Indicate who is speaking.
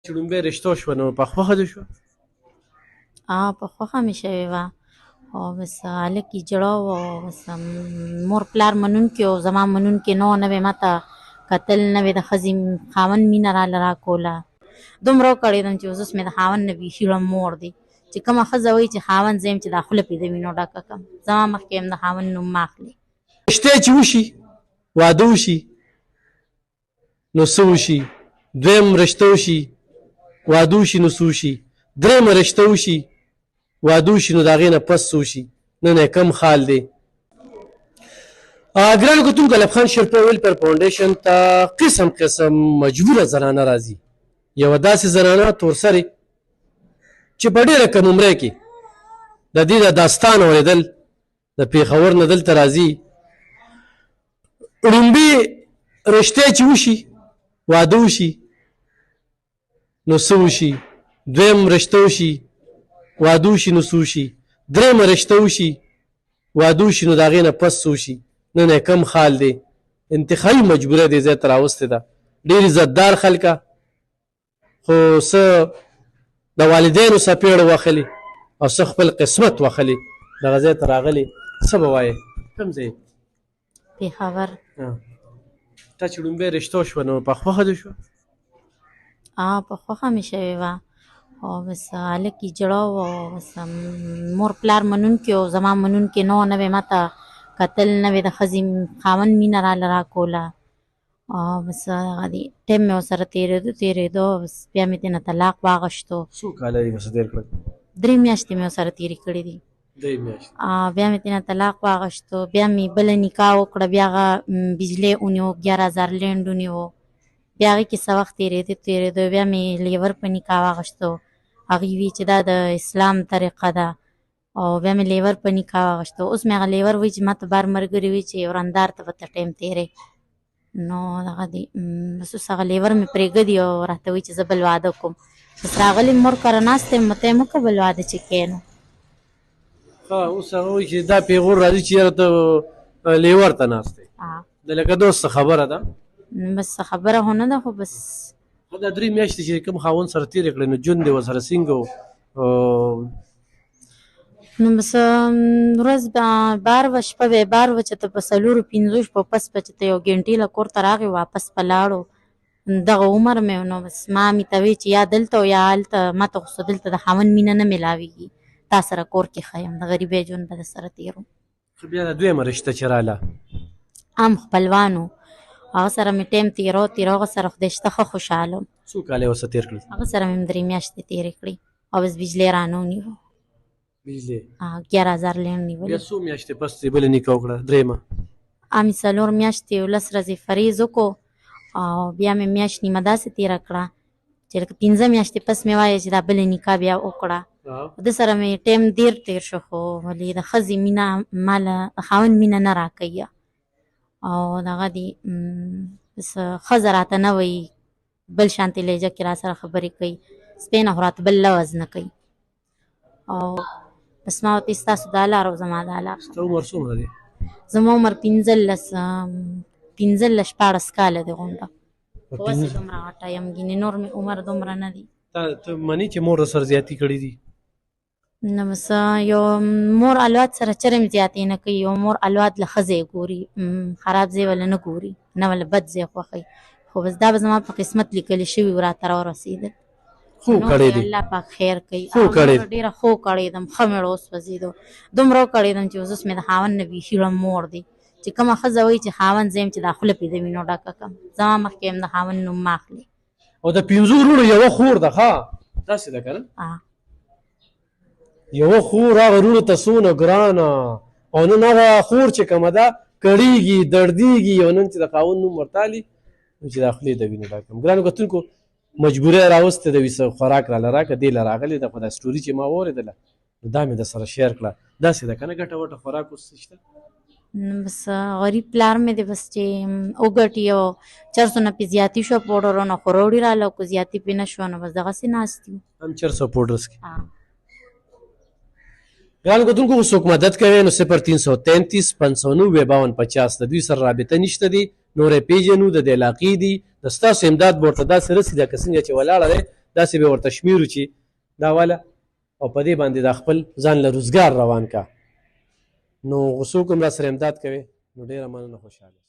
Speaker 1: چې لومبۍ رشته وشوه نو په خوښه دې شوه؟
Speaker 2: په خوښه مې شوې وه او بس هلک یې جړه و او بس مور پلار منونکي او زما منونکي نه وه، نه به یې ماته کتل، نه به یې د ښځې خاوند مینه راله راکوله. دومره وکړېدم چې اوس مې د خاوند نه بیخي مور دی چې کومه ښځه وایي چې خاوند زه یم چې دا خوله پرې د وینو ډکه کړم، زما مخکې هم د خاوند نوم مه اخلې.
Speaker 1: رشته چې وشي واده وشي نو څه وشي؟ دویم رشته وشي واده وشي نو څه وشي؟ درېیمه رشته وشي واده وشي نو د هغې نه پس څه وشي؟ نن یې کم حال دی؟ ګرانو کتونکو، الف خان شیرپور ویلفیر فاونډیشن ته قسم قسم مجبوره زنانه راځي. یوه داسې زنانه تورسرې چې په ډېره کم عمره کې د دې د داستان اورېدل د پېښور نه دلته راځي. ړومبي رشتې چې وشي واده وشي نو څه وشي؟ دویم رشته وشي واده وشي نو څه وشي؟ درېیمه رشته وشي واده وشي نو د هغې نه پس څه وشي؟ نن یې کم حال دی؟ انتخابي مجبوره دې ځای ته راوستې ده. ډېر عزتدار خلکه خو څه د والدینو څپېړه وهلې او څه خپل قسمت وهلې دغه ځای ته راغلې. څه به وایې؟ کوم ځای؟
Speaker 2: پېښور.
Speaker 1: تا چې لومبۍ رشته وشوه نو په خوښه دې شوه؟
Speaker 2: په خوښه مې شوې وه او بس هلک یې جړه و او بس مور پلار منونکي او زما منونکي نه وه، نه به یې ماته کتل، نه به یې د ښځې خاوند مینه راله راکوله او بس هغه دی ټایم مې ورسره تېرېدو بس بیا مې ترېنه طلاق واغوښتو.
Speaker 1: څو کاله یې ورسره تېر کړل؟
Speaker 2: 3 میاشتې مې ورسره تېرې کړې دي.
Speaker 1: 3 میاشتې.
Speaker 2: بیا مې ترېنه طلاق واغوښتو، بیا مې بله نکاح وکړه، بیا هغه بجلۍ ونیو 11,000 لینډ ونیو، بیا هغې کې څه وخت تېرېدو بیا مې لیور په نکاح واغوښتو. هغې وی چې دا د اسلام طریقه ده او بیا مې لیور په نکاح واغوښتو. اوس مې هغه لیور وایي چې ما ته بار ملګري وایي چې ورندار ته به ته ټایم تېری نو دغه دی بس اوس هغه لیور مې پرېږدي او راته وایي چې زه بل واده کوم. بس راغلې مور کره ناسته یم، ته یې مه کوه بل واده چې کوې نو.
Speaker 1: اوس هغه وایي چې دا پیغور راځي چې یاره ته لیور ته ناست دی. د لکه دوست څه خبره ده؟
Speaker 2: بس خبره خو نه ده خو بس
Speaker 1: دا 3 میاشتې چې کوم خاوند سره تېرې کړې نو ژوند دې ورسره څنګه و؟
Speaker 2: نو بس ورځ به بار وه، شپه به یې بار وه چې ته په 4-5 شپو پس به چې ته یو ګنټې له کور ته راغې واپس به لاړو. دغه عمر مې نو بس مامې ته وایي چې یا دلته او یا هلته، ما ته خو دلته د خاوند مینه نه میلاویږي، تا سره کور کې ښه یم، د غریبۍ ژوند به در سره تېر و.
Speaker 1: خو بیا د دویمه رشته چې راله
Speaker 2: عام خپلوان و، هغه سره مې ټایم تېرو هغه سره خدای شته ښه خوشحاله وم.
Speaker 1: څو کاله یې ورسره تېر کړل؟
Speaker 2: هغه سره مې 3 میاشتې تېرې کړې او بس بجلۍ رانه ونیو.
Speaker 1: بجلۍ
Speaker 2: 11,000 لینډ نیولې.
Speaker 1: بیا څو میاشتې پس یې بله نکاح وکړه؟ درېیمه.
Speaker 2: مې 4 میاشتې 11 ورځې فریض وکړو او بیا مې میاشت نیمه داسې تېره کړه چې لکه 15 میاشتې پس مې وایه چې دا بله نکاح بیا وکړه. ده سره مې ټایم ډېر تېر شو خو ولې د ښځې مینه ما له خاوند مینه نه راکوي او دغه دی بس ښځه راته نه وایي، بل شانتې لهجه کې را سره خبرې کوي، سپی نه خو راته بل لوظ نه کوي او بس ما ورته ستاسو دا لار او زما دا لار.
Speaker 1: ستا عمر څومره دی؟
Speaker 2: زما عمر 15-14 کاله دی غونډه. اوسې دومره غټه یم ګینې نور مې عمر دومره نه دی.
Speaker 1: ته منې چې مور سره زیاتي کړي دي؟
Speaker 2: نه بس یو مور اولاد سره چرم زیاتې نه کوي، یو مور اولاد له ښځې ګوري، خراب ځای وله نه ګوري، نه وله بد ځای خوښوي، خو بس دا به زما په قسمت لیکلي شوي و راته راورسېدل.
Speaker 1: خو کړی دی
Speaker 2: الله پاک خیر کوي.
Speaker 1: خو کړی
Speaker 2: ډېره خو کړېدم، ښه مې وسوځېدو، دومره وکړېدم چې اوس مې د خاوند نه بیخي مور دی چې کومه ښځه وایي چې خاوند زه یم چې دا خوله پرې د وینو ډکه کړم، زما مخکې هم د خاوند نوم مه اخلې.
Speaker 1: او د 5 وروڼو یوه خور ده ښه داسې ده که نه؟ یوه خور هغه وروڼو ته څونه ګرانه او نن هغه خور چې کومه ده کړېږي دردېږي او نن چې د خاوند نوم ورتالي نو چې دا خولې د وینو ډکم. ګرانو کتونکو، مجبوره یې راوستې ده، څه خوراک راله راکړه، دې له راغلې ده خو دا سټوري چې ما واورېدله نو دا مې در سره شیر کړه. داسې ده که نه ګټه وټه خوراک اوس شته؟
Speaker 2: بس غریب پلار مې دی بس چې وګټي او 400 نه پې زیاتي شوه پوډرونه خو راوړي راله خو زیاتي پې نه شوه نو بس دغسې ناست یو.
Speaker 1: هم 400 پوډر څکي. ګرانو کتونکو، څوک مدد کوي نو 0333 590 5250 د دوی سره رابطه نشته دی، نور یې پېژنو، د دې علاقې دي، د ستاسو امداد به ورته داسې رسي ده که څنګه چې ولاړه دی داسې به ورته شمیرو چې دا واله او په دې باندې دا خپل ځان له روزګار روان کا. نو څوک هم را سره امداد کوي نو ډېره مننه، خوشحاله.